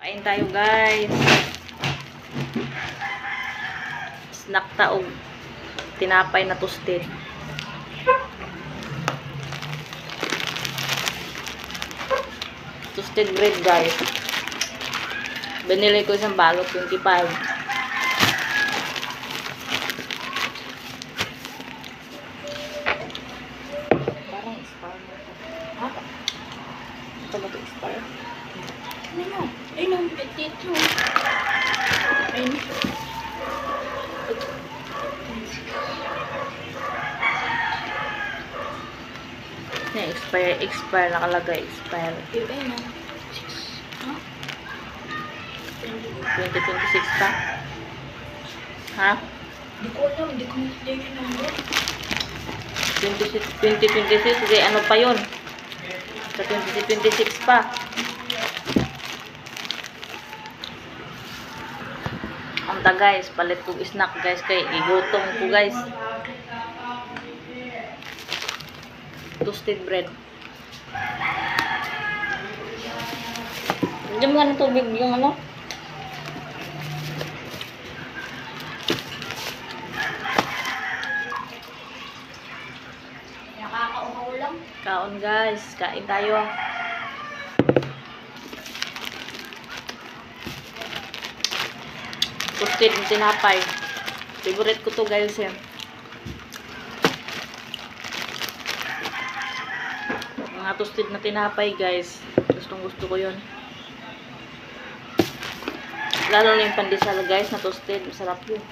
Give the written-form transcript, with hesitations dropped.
Kain tayo guys. Snack taog. Tinapay na toasted. Toasted bread guys. Binili ko isang balot, 25. Parang expire mo ito. Ha? Ito ba ito expire? Ano mo? Ay, nung petito. Ay, Expire, nakalagay expire. iba na. Ha? 2026 pa? Ha? Di ko alam, di ko nilagay yung number. 2026, hindi ano pa yun? Sa 2026 pa. Anta guys, palit kong snack guys, kay igutom ko guys. Toasted bread. Hindi mo nga ng tubig yung ano? Nakakauhaw lang. Kaon guys, kain tayo. Toasted na tinapay. Favorite ko to guys eh. Mga toasted na tinapay guys. Gustong gusto ko yun. Lalo na yung pandesal guys na toasted. Masarap yun.